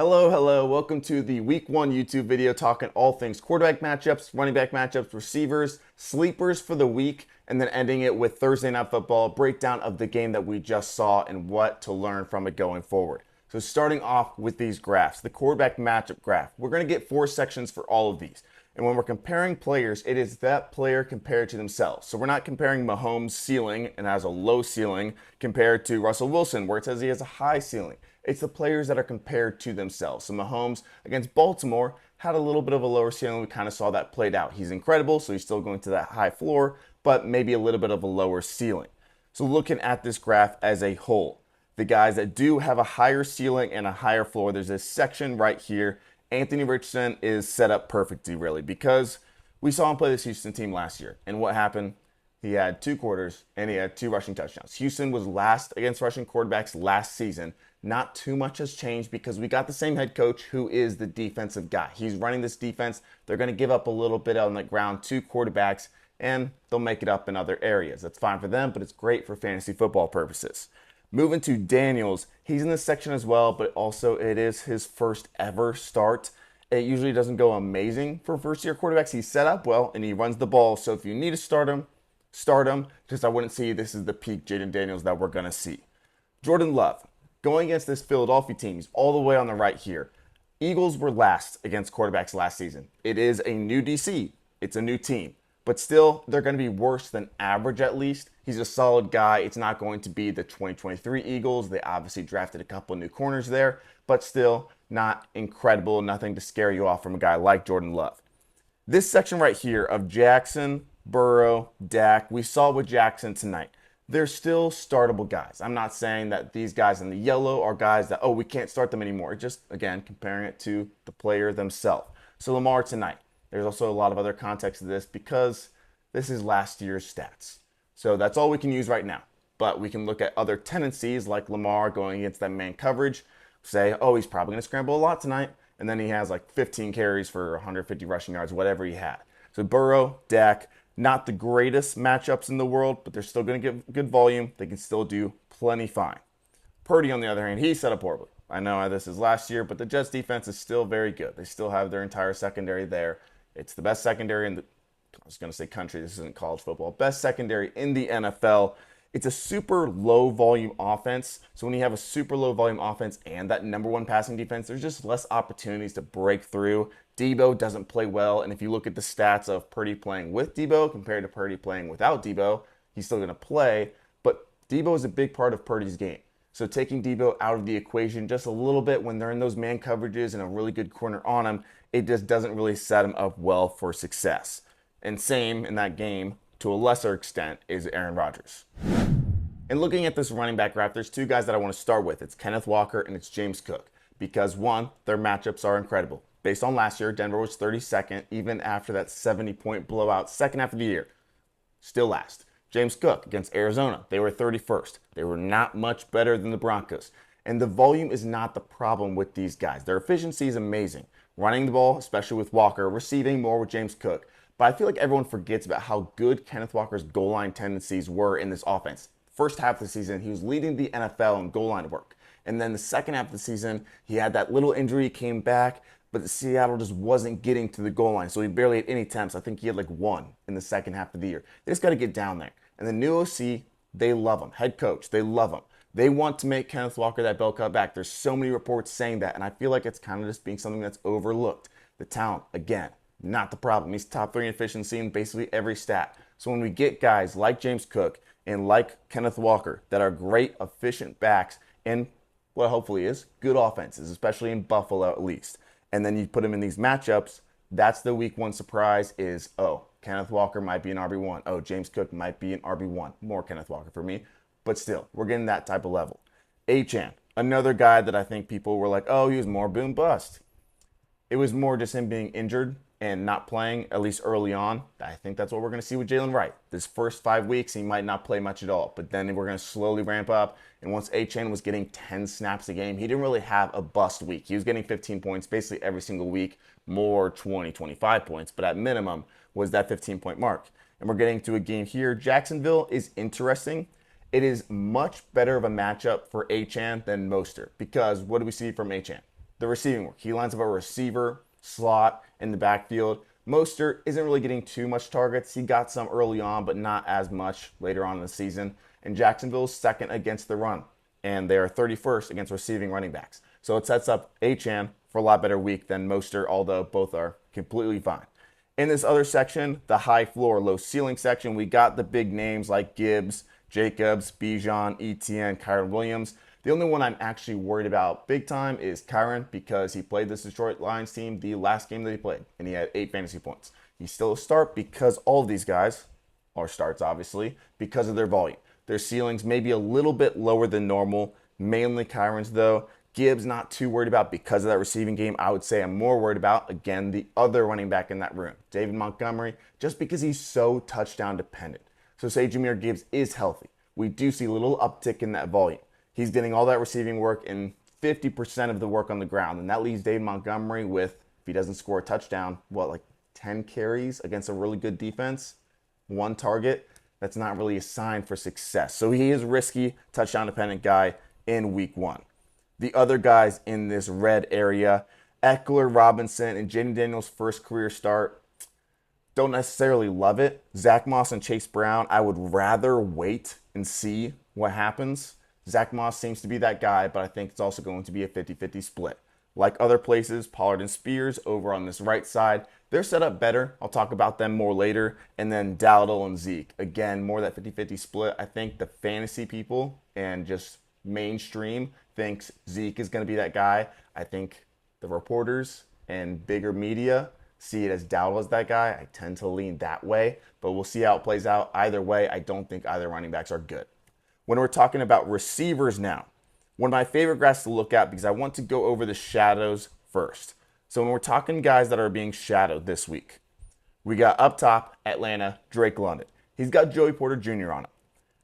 Hello. Welcome to the Week 1 YouTube video talking all things quarterback matchups, running back matchups, receivers, sleepers for the week, and then ending it with Thursday Night Football, breakdown of the game that we just saw and what to learn from it going forward. So starting off with these graphs, the quarterback matchup graph. We're going to get 4 sections for all of these. And when we're comparing players, it is that player compared to themselves. So we're not comparing Mahomes' ceiling and has a low ceiling compared to Russell Wilson, where it says he has a high ceiling. It's the players that are compared to themselves. So Mahomes against Baltimore had a little bit of a lower ceiling. We kind of saw that played out. He's incredible, so he's still going to that high floor, but maybe a little bit of a lower ceiling. So looking at this graph as a whole, the guys that do have a higher ceiling and a higher floor, there's this section right here. Anthony Richardson is set up perfectly, really, because we saw him play this Houston team last year. And what happened? He had 2 quarters and he had 2 rushing touchdowns. Houston was last against rushing quarterbacks last season. Not too much has changed because we got the same head coach who is the defensive guy. He's running this defense. They're going to give up a little bit on the ground to quarterbacks, and they'll make it up in other areas. That's fine for them, but it's great for fantasy football purposes. Moving to Daniels, he's in this section as well, but also it is his first ever start. It usually doesn't go amazing for first-year quarterbacks. He's set up well, and he runs the ball, so if you need to start him, because I wouldn't see this is the peak Jaden Daniels that we're going to see. Jordan Love, going against this Philadelphia team, he's all the way on the right here. Eagles were last against quarterbacks last season. It is a new DC. It's a new team. But still, they're going to be worse than average at least. He's a solid guy. It's not going to be the 2023 Eagles. They obviously drafted a couple new corners there, but still not incredible. Nothing to scare you off from a guy like Jordan Love. This section right here of Jackson, Burrow, Dak, we saw with Jackson tonight. They're still startable guys. I'm not saying that these guys in the yellow are guys that, we can't start them anymore. Just, again, comparing it to the player themselves. So Lamar tonight. There's also a lot of other context to this because this is last year's stats. So that's all we can use right now. But we can look at other tendencies like Lamar going against that man coverage. Say, he's probably going to scramble a lot tonight. And then he has like 15 carries for 150 rushing yards, whatever he had. So Burrow, Dak, not the greatest matchups in the world, but they're still going to get good volume. They can still do plenty fine. Purdy, on the other hand, he set up horribly. I know this is last year, but the Jets defense is still very good. They still have their entire secondary there. It's the best secondary in the, I was going to say country, this isn't college football, best secondary in the NFL. It's a super low volume offense. So when you have a super low volume offense and that number 1 passing defense, there's just less opportunities to break through. Debo doesn't play well. And if you look at the stats of Purdy playing with Debo compared to Purdy playing without Debo, he's still going to play. But Debo is a big part of Purdy's game. So taking Debo out of the equation just a little bit when they're in those man coverages and a really good corner on him, it just doesn't really set him up well for success. And same in that game, to a lesser extent, is Aaron Rodgers. And looking at this running back graph, there's 2 guys that I want to start with. It's Kenneth Walker and it's James Cook. Because 1, their matchups are incredible. Based on last year, Denver was 32nd, even after that 70-point blowout second half of the year. Still last. James Cook against Arizona, they were 31st. They were not much better than the Broncos. And the volume is not the problem with these guys. Their efficiency is amazing. Running the ball, especially with Walker, receiving more with James Cook. But I feel like everyone forgets about how good Kenneth Walker's goal line tendencies were in this offense. First half of the season, he was leading the NFL in goal line work. And then the second half of the season, he had that little injury, came back, but Seattle just wasn't getting to the goal line. So he barely had any attempts. I think he had like 1 in the second half of the year. They just got to get down there. And the new OC, they love him. Head coach, they love him. They want to make Kenneth Walker that bell cow back. There's so many reports saying that, and I feel like it's kind of just being something that's overlooked. The talent, again, not the problem. He's top 3 in efficiency in basically every stat. So when we get guys like James Cook and like Kenneth Walker that are great, efficient backs and what hopefully is good offenses, especially in Buffalo at least, and then you put them in these matchups, that's the week 1 surprise is, Kenneth Walker might be an RB1. James Cook might be an RB1. More Kenneth Walker for me. But still, we're getting that type of level. Achane, another guy that I think people were like, he was more boom bust. It was more just him being injured and not playing, at least early on. I think that's what we're going to see with Jalen Wright. This first 5 weeks, he might not play much at all. But then we're going to slowly ramp up. And once Achane was getting 10 snaps a game, he didn't really have a bust week. He was getting 15 points basically every single week, more 20, 25 points. But at minimum was that 15-point mark. And we're getting to a game here. Jacksonville is interesting. It is much better of a matchup for Achane than Mostert. Because what do we see from Achane? the receiving work. He lines up a receiver, slot, in the backfield. Mostert isn't really getting too much targets. He got some early on, but not as much later on in the season. And Jacksonville's second against the run, and they are 31st against receiving running backs. So it sets up Achane for a lot better week than Mostert, although both are completely fine. In this other section, the high floor, low ceiling section, we got the big names like Gibbs, Jacobs, Bijan, Etienne, Kyren Williams. The only one I'm actually worried about big time is Kyren because he played this Detroit Lions team the last game that he played, and he had 8 fantasy points. He's still a start because all of these guys are starts, obviously, because of their volume. Their ceilings may be a little bit lower than normal, mainly Kyren's though. Gibbs, not too worried about because of that receiving game. I would say I'm more worried about, again, the other running back in that room, David Montgomery, just because he's so touchdown dependent. So say Jahmyr Gibbs is healthy. We do see a little uptick in that volume. He's getting all that receiving work and 50% of the work on the ground. And that leaves David Montgomery with, if he doesn't score a touchdown, like 10 carries against a really good defense, 1 target. That's not really a sign for success. So he is a risky, touchdown-dependent guy in week 1. The other guys in this red area, Eckler, Robinson, and Jaden Daniels' first career start, don't necessarily love it. Zach Moss and Chase Brown, I would rather wait and see what happens. Zach Moss seems to be that guy, but I think it's also going to be a 50-50 split. Like other places, Pollard and Spears over on this right side, they're set up better. I'll talk about them more later. And then Dowdle and Zeke. Again, more that 50-50 split. I think the fantasy people and just mainstream thinks Zeke is going to be that guy. I think the reporters and bigger media see it as Dowdle as that guy. I tend to lean that way, but we'll see how it plays out. Either way, I don't think either running backs are good. When we're talking about receivers now, one of my favorite graphs to look at because I want to go over the shadows first. So when we're talking guys that are being shadowed this week, we got up top, Atlanta, Drake London. He's got Joey Porter Jr. on him.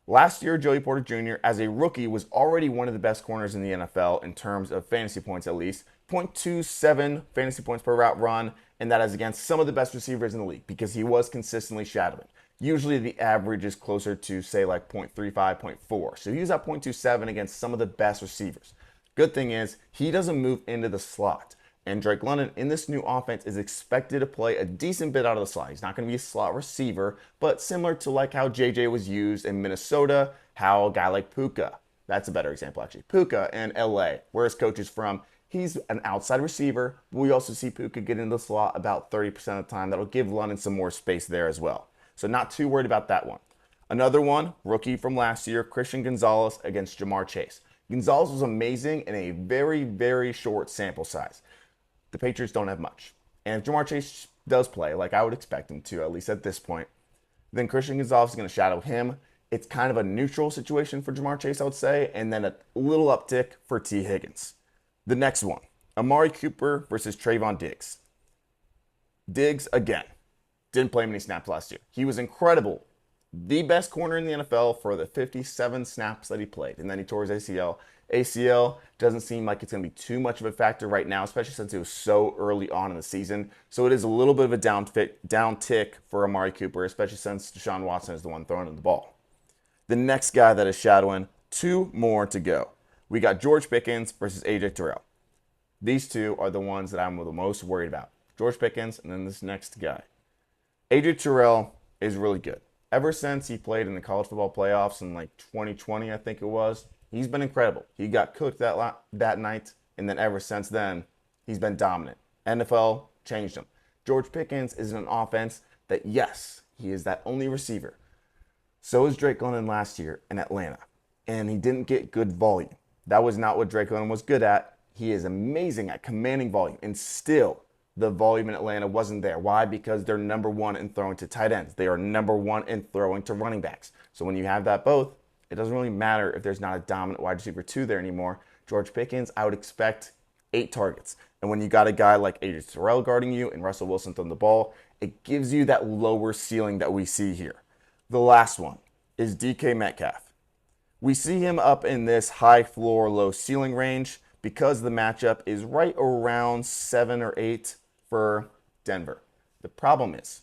Last year, Joey Porter Jr., as a rookie, was already one of the best corners in the NFL in terms of fantasy points at least. 0.27 fantasy points per route run, and that is against some of the best receivers in the league because he was consistently shadowing. Usually the average is closer to, say, like 0.35, 0.4. So he was at 0.27 against some of the best receivers. Good thing is, he doesn't move into the slot. And Drake London in this new offense is expected to play a decent bit out of the slot. He's not going to be a slot receiver, but similar to like how JJ was used in Minnesota, how a guy like Puka, that's a better example actually, Puka in LA, where his coach is from, he's an outside receiver, but we also see Puka get into the slot about 30% of the time. That'll give London some more space there as well. So not too worried about that one. Another one, rookie from last year, Christian Gonzalez against Jamar Chase. Gonzalez was amazing in a very, very short sample size. The Patriots don't have much. And if Jamar Chase does play, like I would expect him to, at least at this point, then Christian Gonzalez is going to shadow him. It's kind of a neutral situation for Jamar Chase, I would say, and then a little uptick for T. Higgins. The next one, Amari Cooper versus Trayvon Diggs. Diggs, again, didn't play many snaps last year. He was incredible. The best corner in the NFL for the 57 snaps that he played. And then he tore his ACL. ACL doesn't seem like it's going to be too much of a factor right now, especially since it was so early on in the season. So it is a little bit of a down tick for Amari Cooper, especially since Deshaun Watson is the one throwing him the ball. The next guy that is shadowing, 2 more to go. We got George Pickens versus AJ Terrell. These two are the ones that I'm the most worried about. George Pickens and then this next guy. AJ Terrell is really good. Ever since he played in the college football playoffs in like 2020, I think it was, he's been incredible. He got cooked that night, and then ever since then, he's been dominant. NFL changed him. George Pickens is in an offense that, yes, he is that only receiver. So is Drake London last year in Atlanta, and he didn't get good volume. That was not what Drake London was good at. He is amazing at commanding volume, and still, the volume in Atlanta wasn't there. Why? Because they're number 1 in throwing to tight ends. They are number 1 in throwing to running backs. So when you have that both, it doesn't really matter if there's not a dominant wide receiver 2 there anymore. George Pickens, I would expect 8 targets. And when you got a guy like AJ Terrell guarding you and Russell Wilson throwing the ball, it gives you that lower ceiling that we see here. The last one is DK Metcalf. We see him up in this high floor, low ceiling range because the matchup is right around 7 or 8 for Denver. The problem is,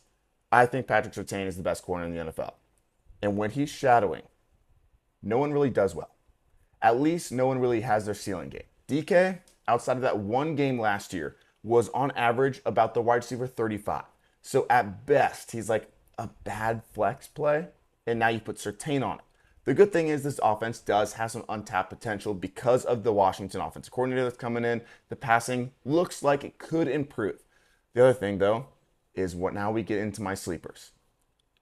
I think Patrick Surtain is the best corner in the NFL. And when he's shadowing, no one really does well. At least no one really has their ceiling game. DK, outside of that one game last year, was on average about the wide receiver 35. So at best, he's like a bad flex play, and now you put Surtain on it. The good thing is this offense does have some untapped potential because of the Washington offensive coordinator that's coming in. The passing looks like it could improve. The other thing, though, is what now we get into my sleepers.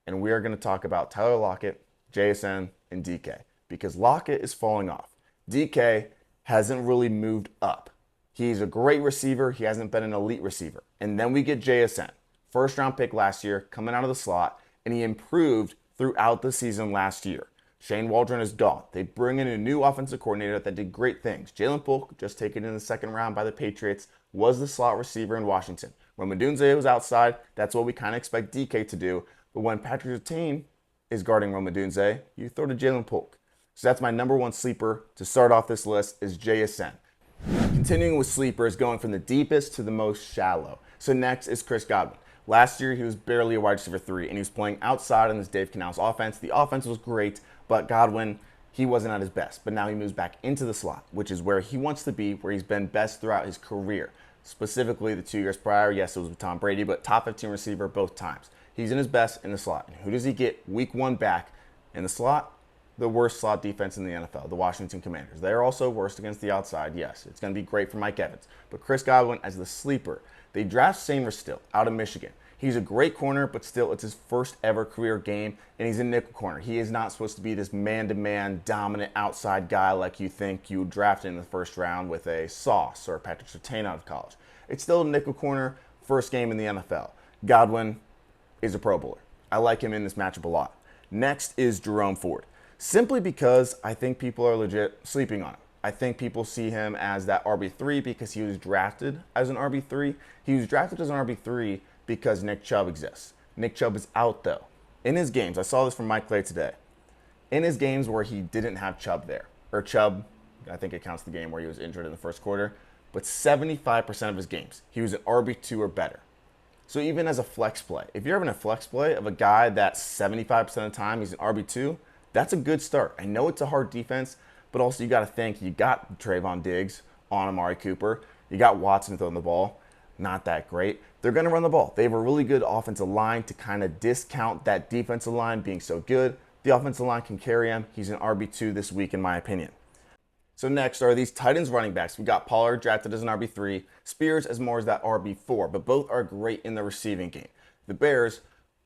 And we are going to talk about Tyler Lockett, JSN, and DK because Lockett is falling off. DK hasn't really moved up. He's a great receiver. He hasn't been an elite receiver. And then we get JSN, first round pick last year, coming out of the slot, and he improved throughout the season last year. Shane Waldron is gone. They bring in a new offensive coordinator that did great things. Jalen Polk, just taken in the second round by the Patriots, was the slot receiver in Washington. When Madunze was outside, that's what we kind of expect DK to do. But when Patrick Surtain is guarding Madunze, you throw to Jalen Polk. So that's my number one sleeper to start off this list is JSN. Continuing with sleepers, going from the deepest to the most shallow. So next is Chris Godwin. Last year, he was barely a wide receiver 3, and he was playing outside in this Dave Canales offense. The offense was great, but Godwin, he wasn't at his best. But now he moves back into the slot, which is where he wants to be, where he's been best throughout his career. Specifically, the 2 years prior, yes, it was with Tom Brady, but top 15 receiver both times. He's in his best in the slot. And who does he get week 1 back in the slot? The worst slot defense in the NFL, the Washington Commanders. They're also worst against the outside. Yes, it's going to be great for Mike Evans. But Chris Godwin as the sleeper. They draft Samers still out of Michigan. He's a great corner, but still it's his first ever career game, and he's a nickel corner. He is not supposed to be this man-to-man dominant outside guy like you think you drafted in the first round with a Sauce or Patrick Surtain out of college. It's still a nickel corner, first game in the NFL. Godwin is a Pro Bowler. I like him in this matchup a lot. Next is Jerome Ford. Simply because I think people are legit sleeping on him. I think people see him as that RB3 because he was drafted as an RB3. He was drafted as an RB3 because Nick Chubb exists. Nick Chubb is out, though. In his games, I saw this from Mike Clay today. In his games where he didn't have Chubb there, or Chubb, I think it counts the game where he was injured in the first quarter, but 75% of his games, he was an RB2 or better. So even as a flex play, if you're having a flex play of a guy that 75% of the time he's an RB2, that's a good start. I know it's a hard defense, but also you got to think you got Trayvon Diggs on Amari Cooper. You got Watson throwing the ball. Not that great. They're going to run the ball. They have a really good offensive line to kind of discount that defensive line being so good. The offensive line can carry him. He's an RB2 this week, in my opinion. So next are these Titans running backs. We got Pollard drafted as an RB3, Spears as more as that RB4, but both are great in the receiving game. The Bears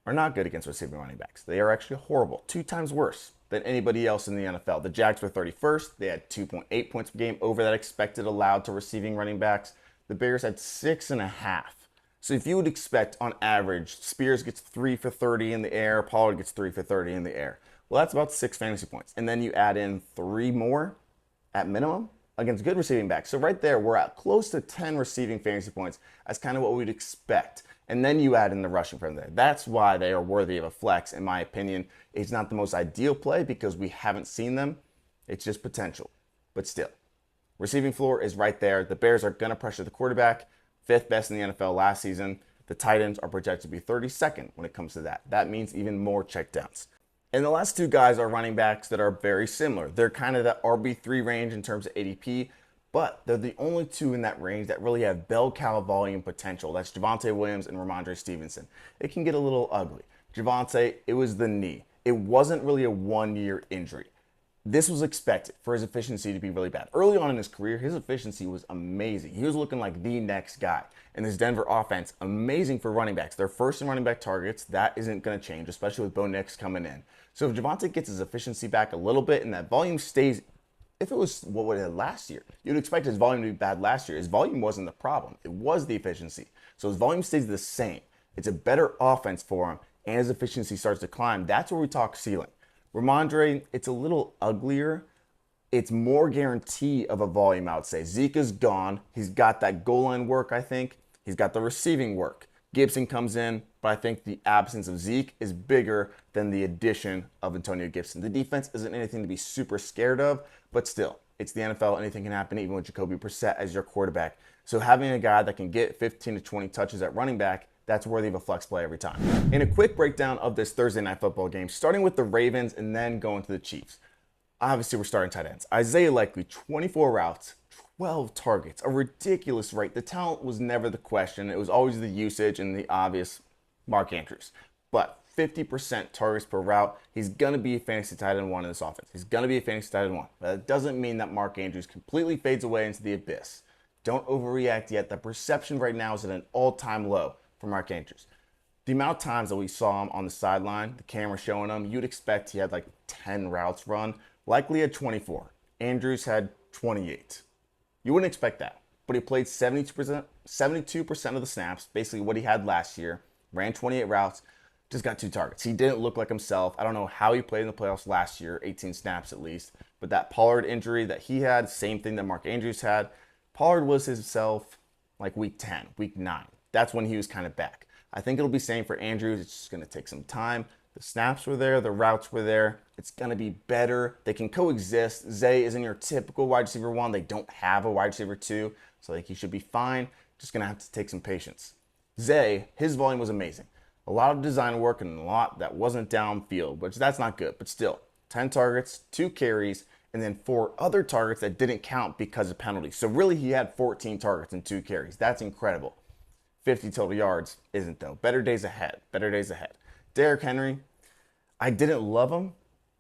are not good against receiving running backs. They are actually horrible, 2 times worse than anybody else in the NFL. The Jags were 31st. They had 2.8 points per game over that expected allowed to receiving running backs. The Bears had 6.5. So if you would expect on average, Spears gets 3 for 30 in the air, Pollard gets 3 for 30 in the air. Well, that's about 6 fantasy points. And then you add in 3 more at minimum against good receiving backs. So right there, we're at close to 10 receiving fantasy points. That's kind of what we'd expect. And then you add in the rushing from there. That's why they are worthy of a flex, in my opinion. It's not the most ideal play because we haven't seen them. It's just potential. But still, receiving floor is right there. The Bears are going to pressure the quarterback. 5th best in the NFL last season. The Titans are projected to be 32nd when it comes to that. That means even more checkdowns. And the last 2 guys are running backs that are very similar. They're kind of that RB3 range in terms of ADP, but they're the only 2 in that range that really have bell cow volume potential. That's Javonte Williams and Ramondre Stevenson. It can get a little ugly. Javonte, it was the knee. It wasn't really a 1-year injury. This was expected for his efficiency to be really bad. Early on in his career, his efficiency was amazing. He was looking like the next guy. And this Denver offense, amazing for running backs. They're first in running back targets. That isn't going to change, especially with Bo Nix coming in. So if Javonte gets his efficiency back a little bit and that volume stays, if it was what it had last year, you'd expect his volume to be bad last year. His volume wasn't the problem. It was the efficiency. So his volume stays the same. It's a better offense for him, and his efficiency starts to climb. That's where we talk ceiling. Ramondre, it's a little uglier. It's more guarantee of a volume, I would say. Zeke is gone. He's got that goal line work, I think. He's got the receiving work. Gibson comes in, but I think the absence of Zeke is bigger than the addition of Antonio Gibson. The defense isn't anything to be super scared of, but still, it's the NFL. Anything can happen, even with Jacoby Brissett as your quarterback. So having a guy that can get 15 to 20 touches at running back, that's worthy of a flex play every time. In a quick breakdown of this Thursday night football game, starting with the Ravens and then going to the Chiefs. Obviously, we're starting tight ends. Isaiah Likely, 24 routes, 12 targets, a ridiculous rate. The talent was never the question. It was always the usage and the obvious Mark Andrews. But 50% targets per route, he's going to be a fantasy tight end one in this offense. He's going to be a fantasy tight end one. But that doesn't mean that Mark Andrews completely fades away into the abyss. Don't overreact yet. The perception right now is at an all-time low for Mark Andrews. The amount of times that we saw him on the sideline, the camera showing him, you'd expect he had like 10 routes run. Likely had 24. Andrews had 28. You wouldn't expect that. But he played 72% of the snaps, basically what he had last year, ran 28 routes, just got 2 targets. He didn't look like himself. I don't know how he played in the playoffs last year, 18 snaps at least. But that Pollard injury that he had, same thing that Mark Andrews had. Pollard was himself like week 10, week 9. That's when he was kind of back. I think it'll be same for Andrews. It's just going to take some time. The snaps were there. The routes were there. It's going to be better. They can coexist. Zay isn't your typical wide receiver 1. They don't have a wide receiver 2, so like he should be fine. Just going to have to take some patience. Zay, his volume was amazing. A lot of design work and a lot that wasn't downfield, which that's not good. But still, 10 targets, 2 carries, and then 4 other targets that didn't count because of penalties. So really, he had 14 targets and 2 carries. That's incredible. 50 total yards isn't though. Better days ahead. Better days ahead. Derrick Henry, I didn't love him,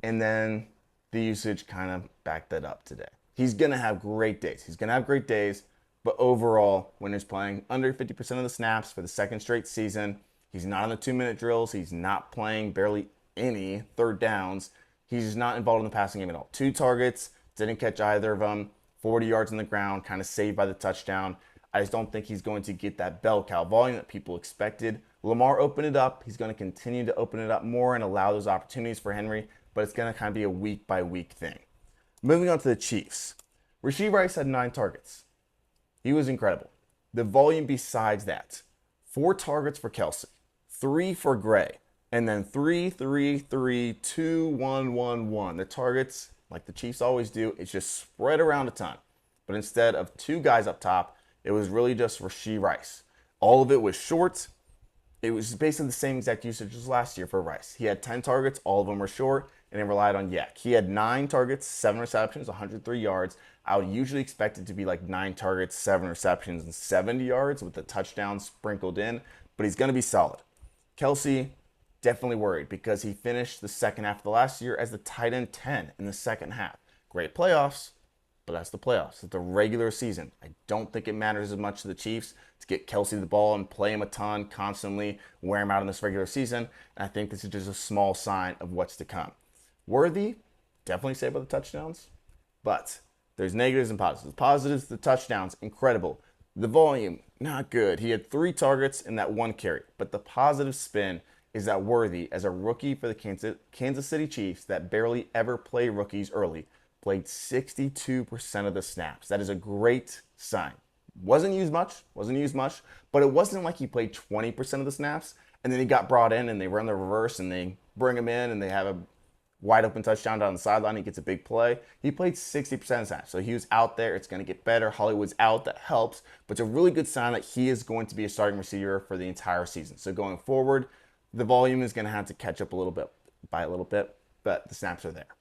and then the usage kind of backed that up today. He's going to have great days. But overall, when he's playing under 50% of the snaps for the second straight season, he's not on the 2-minute drills. He's not playing barely any third downs. He's just not involved in the passing game at all. 2 targets, didn't catch either of them. 40 yards on the ground, kind of saved by the touchdown. I just don't think he's going to get that bell cow volume that people expected. Lamar opened it up. He's going to continue to open it up more and allow those opportunities for Henry, but it's going to kind of be a week-by-week thing. Moving on to the Chiefs. Rashee Rice had 9 targets. He was incredible. The volume besides that, 4 targets for Kelsey, 3 for Gray, and then 3, 3, 3, 2, 1, 1, 1. The targets, like the Chiefs always do, it's just spread around a ton. But instead of 2 guys up top, it was really just Rashee Rice. All of it was short. It was basically the same exact usage as last year for Rice. He had 10 targets, all of them were short, and it relied on Yak. He had 9 targets, 7 receptions, 103 yards. I would usually expect it to be like 9 targets, 7 receptions, and 70 yards with the touchdown sprinkled in, but he's going to be solid. Kelsey, definitely worried because he finished the second half of the last year as the tight end 10 in the second half. Great playoffs, but that's the playoffs. It's the regular season. I don't think it matters as much to the Chiefs to get Kelsey the ball and play him a ton, constantly wear him out in this regular season. And I think this is just a small sign of what's to come. Worthy, definitely saved by the touchdowns, but there's negatives and positives. Positives, the touchdowns, incredible. The volume, not good. He had 3 targets and that 1 carry. But the positive spin is that Worthy, as a rookie for the Kansas City Chiefs that barely ever play rookies early, played 62% of the snaps. That is a great sign. Wasn't used much, but it wasn't like he played 20% of the snaps and then he got brought in and they run the reverse and they bring him in and they have a wide open touchdown down the sideline. He gets a big play. He played 60% of the snaps. So he was out there. It's going to get better. Hollywood's out. That helps. But it's a really good sign that he is going to be a starting receiver for the entire season. So going forward, the volume is going to have to catch up a little bit, but the snaps are there.